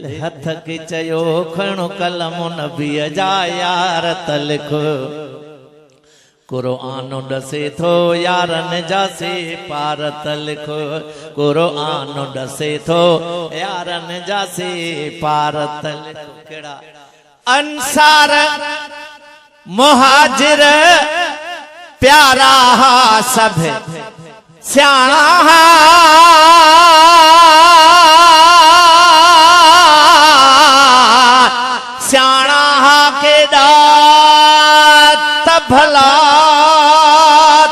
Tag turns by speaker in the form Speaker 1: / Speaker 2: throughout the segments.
Speaker 1: दिल हथ के चयो खणो कलम नबीअ जा यार तलख कुरान डसे थो यारन जासे पार तलख कुरान डसे थो यारन जासे पार तलख केड़ा अंसार मुहाजिर प्यारा सब स्याणा स्याणा केड़ा भला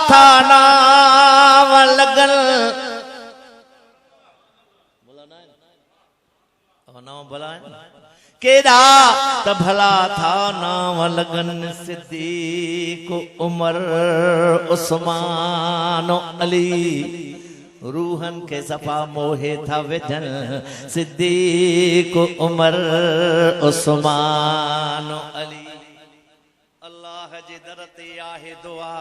Speaker 1: था नाम लगन नाम भला केड़ा त भला था नाम लगन सिद्दीक उमर उस्मान अली रूहन के सफा मोहे था विजन सिद्दीक उमर उस्मान अली अल्लाह जे दर ते आहे दुआ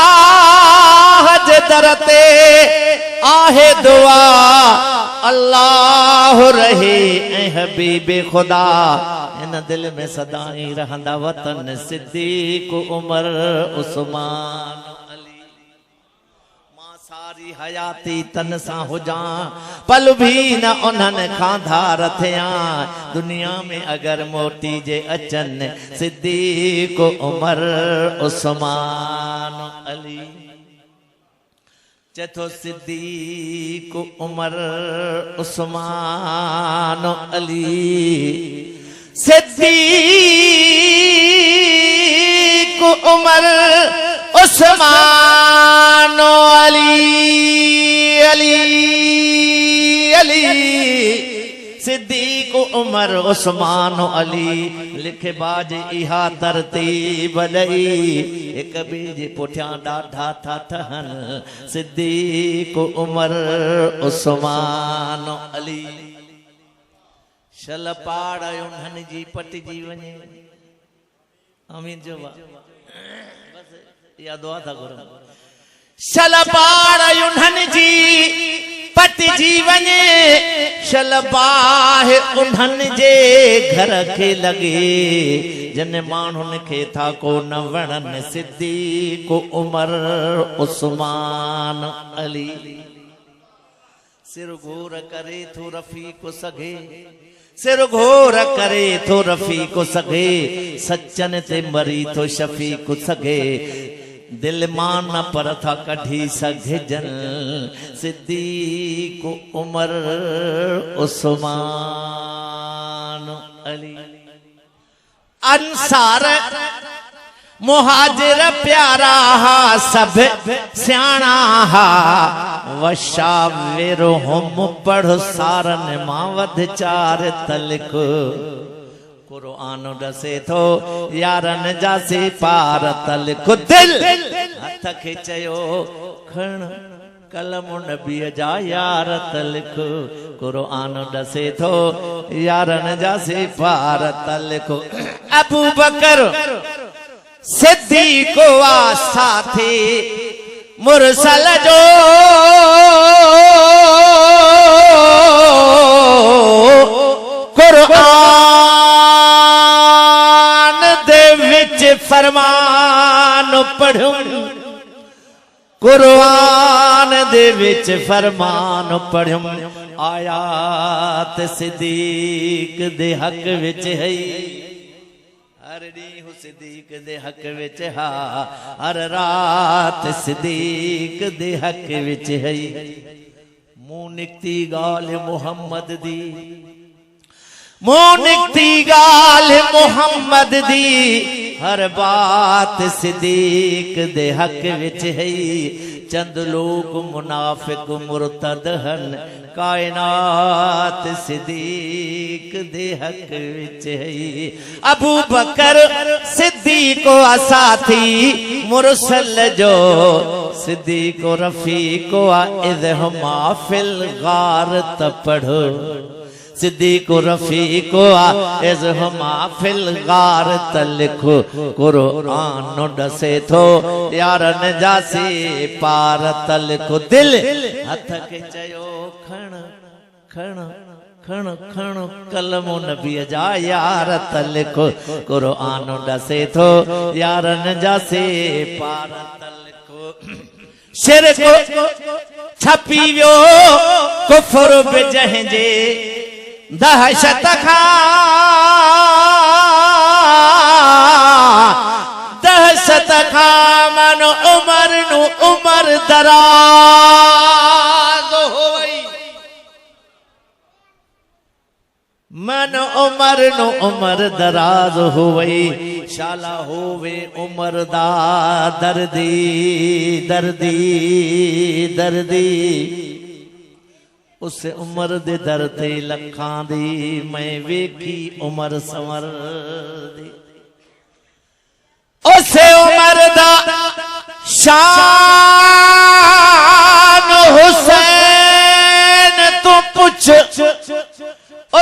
Speaker 1: अल्लाह जे दर ते आहे दुआ अल्लाह रहे ऐं हबीब खुदा इन दिल में सदाई रहंदा वतन सिद्दीक उमर उस्मान अली मां सारी हयाती तन सां हुजां पल भी न उन्हनि खां धार थियां दुनिया में अगर मोटी जे अचन सिद्दीक उमर उस्मान अली चथो सिद्दीक उमर उस्मान अली सिद्दीक उमर उस्मान अली अली अली सिद्दीक उमर उस्मान अली लिखे बाज इहा तरतीब ॾई हिक ॿिए जे पुठियां ॾाढा था ठहन सिद्दीक उमर उस्मान अली शल पाड़ उन्हनि जी पटिजी वञे आमीन जो बस या दुआ था करो शल पाड़ उन्हनि जी पटिजी वञे शल बाहि उन्हनि जे घर खे लॻे जन माण्हुनि खे था को न वणनि सिद्दीक उमर उस्मान अली सिर घोर करे थो रफ़ीक सघे सिर घोर करे थो रफ़ीक सघे सचन ते मरी थो शफ़ीक सघे दिल मां न पर था कढी सघजन सिद्दीक उमर उस्मान अली अंसार मुहाजिर प्यारा सब स्याणा वशाविर हम पढ़ सारन मां वध चार तलक कुरान डसे थो यारन जासे पार तलक दिल हथ खे चयो खण कलम नबीअ जा यार तलक कुरान डसे थो यारन जासे पार तलक अबू बकर सिद्दीक वा साथी मुरसल जो कुरान दे विच फरमान पढ़ूं कुरान दे विच फरमान पढ़ूं आयात सिद्दीक दे हक विच है हर ॾींहुं सिद्दीक दे हक विच हा हर रात सिद्दीक दे हक विच है मूं निकती ॻाल्हि मुहम्मद दी मूं निकती ॻाल्हि मुहम्मद दी हर बात सिद्दीक दे हक विच है चंद लोग मुनाफिक मुर्तद हन कायनात सिद्दीक दे हक विच है अबू बकर सिद्दीक साथी मुरसल जो सिद्दीक रफीक इज़ हुमा फिल गार त पढ़ो सिद्दीक रफीक इज़ हुमा फिल गार तलिख कुरान डसे थो यारन जासी पार तलिख दिल हथ के चयो खण खण खण खण कलमो नबी जा यार तलिख कुरान डसे थो यारन जासी पार तलिख शिरक छपी वियो कुफर बि जंहिंजे दहशत खां मन उमर नु उमर दराज होई मन उमर नु उमर दराज होई शाला होवे उमर दा दर्दी दर्दी दर्दी उस उमर दे दर ते लखां दी मैं वेखी उमर संवर दी उस उमर दा शान हुसैन तू पुछ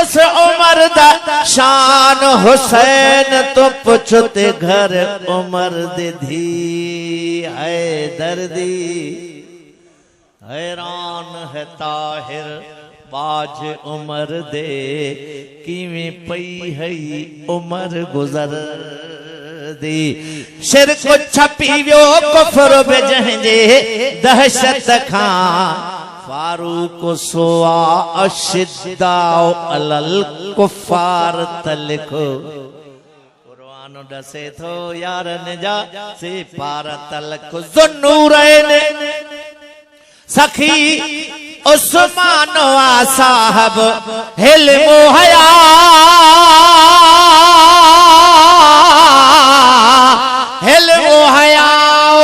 Speaker 1: उस उमर दा शान हुसैन तो पुछ ते घर उमर दे धी है दर्दी हैरान है ताहिर बाज उमर दे किवें पई है उमर गुजर दी शिरक छपी वियो कुफर बि जंहिंजे दहशत खां फारूक सोआ अशिद्दाउ अलल कुफार तलिख कुरान डसे थो यारन जा से पार तलिख ज़ुन्नूरैन सखी उस्मान वा साहब हिल्म हया हिल्म हया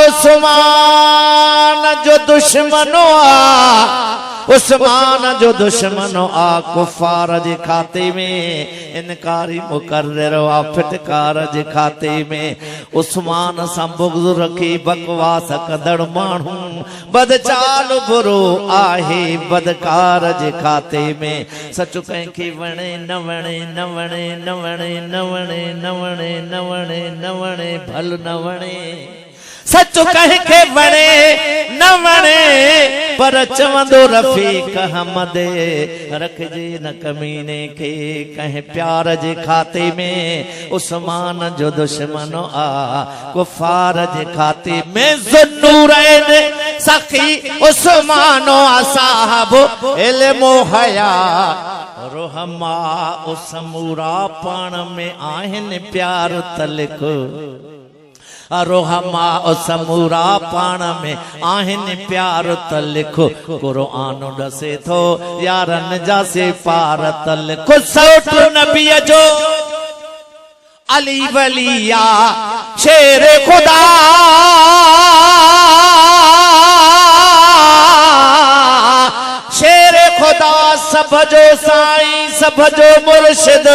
Speaker 1: उस्मान जो दुश्मनो उस्मान जो दुश्मन आ कुफार जे खाते में इनकारी मुकर्रर आ फिटकार जे खाते में उस्मान सां बुग़्ज़ रखी बकवास कंदड़ माण्हू बदचाल बुरो आहे बदकार जे खाते में सच कंहिंखे वणे न वणे न वणे न वणे न वणे न वणे न वणे न वणे भल न वणे सच कंहिंखे वणे न वणे पर चवंदो रफ़ीक हमदे रखजे न कमीने खे कंहिं प्यार जे खाते में उस्मान जो दुश्मन आ कुफार जे खाते में ज़ुन्नूरैन सखी उस्मान आ साहब इल्म हया रहमा उसमूरा पाण में आहिनि प्यार तलिख रोहमा समूरा पाण में आहिनि प्यार तलिख कुरान डसे थो यारन जा से पार तलिख सौट नबी जो अली वलिया शेर खुदा शेर खुदा सब जो साईं सब जो मुर्शिद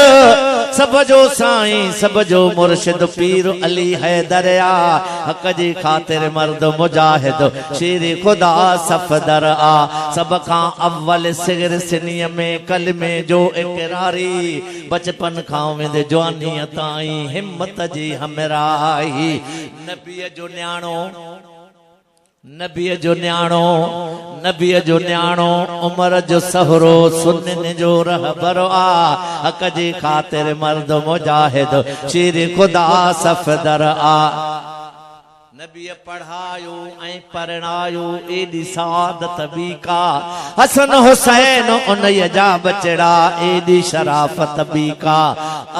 Speaker 1: सब जो साईं सब जो मुर्शिद पीर अली हैदर आ हक जी खातिर मर्द मुजाहिद शेर खुदा सफदर आ सब खां अव्वल सिगर सिनीअ में कलमे जो इकरारी बचपन खां वेंदे जवानीअ ताईं हिम्मत जी हमराही नबीअ जो न्याणो नबीअ जो न्याणो नबीअ जो न्याणो उमर जो सहरो सुन्नन जो रहबर आ हक जी खातिर मर्द मुजाहिद शेर खुदा सफदर आ नबी पढ़ायो ऐं परणायो एडी सादत बी का हसन हुसैन उन्हीअ जा बचड़ा एडी शराफत बी का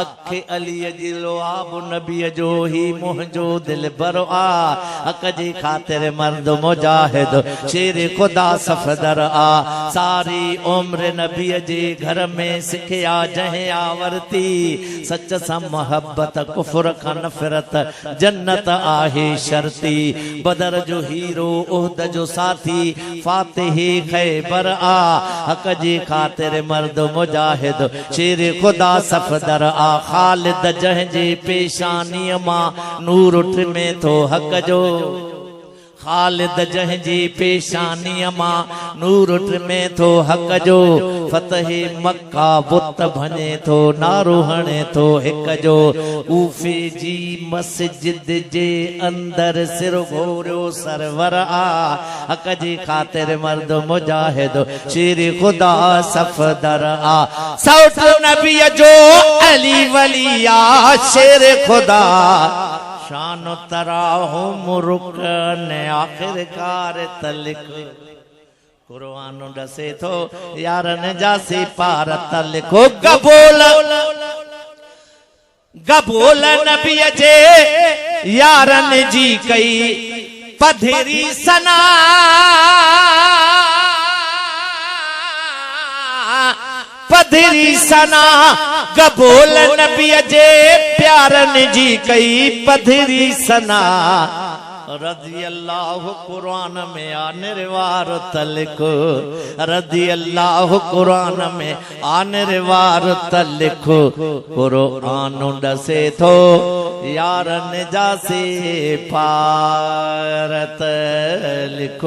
Speaker 1: अखे अली जी लोआब नबी जो ही मुंहिंजो दिल भरो आ हक जी खातिर मर्द मुजाहिद शेर खुदा सफदर आ सारी उम्र नबी जे घर में सिखिया जंहिं आवरती सच सां मोहब्बत कुफर खां नफ़रत जन्नत आहे शर्ती बदर जो हीरो उहद जो साथी फातिह खैबर आ हक जी खातिर मर्द मुजाहिद शेर खुदा सफदर आ खालिद जंहिं जे पेशानीअ मां नूर उठ में थो हक जो ख़ालिद जंहिंजी पेशानीअ मां नूर में थो हक़ जो फतह मक्का बुत भञे थो नारो हणे थो हिक जो ऊफे जी मस्जिद जे अंदर सिर घोरियो सरवर आ हक़ जी ख़ातिर मर्द मुजाहिद शेर खुदा सफदर आ सौट नबीअ जो अली वलिया शेर खुदा शान तराहो मुरुकन आखिरकार तलिक कुरान दसे थो यारन जासी पार तलिको गबोल नबी जे यारन जी कई पधरी सना पधरी सना गबोल नबी जे प्यारन जी कई पधरी सना रज़ी अल्लाह कुरान में आनिरवार तलिक रज़ी अल्लाह कुरान में आनिरवार तलिक कुरान दसे थो यारन जासे पार तलिक।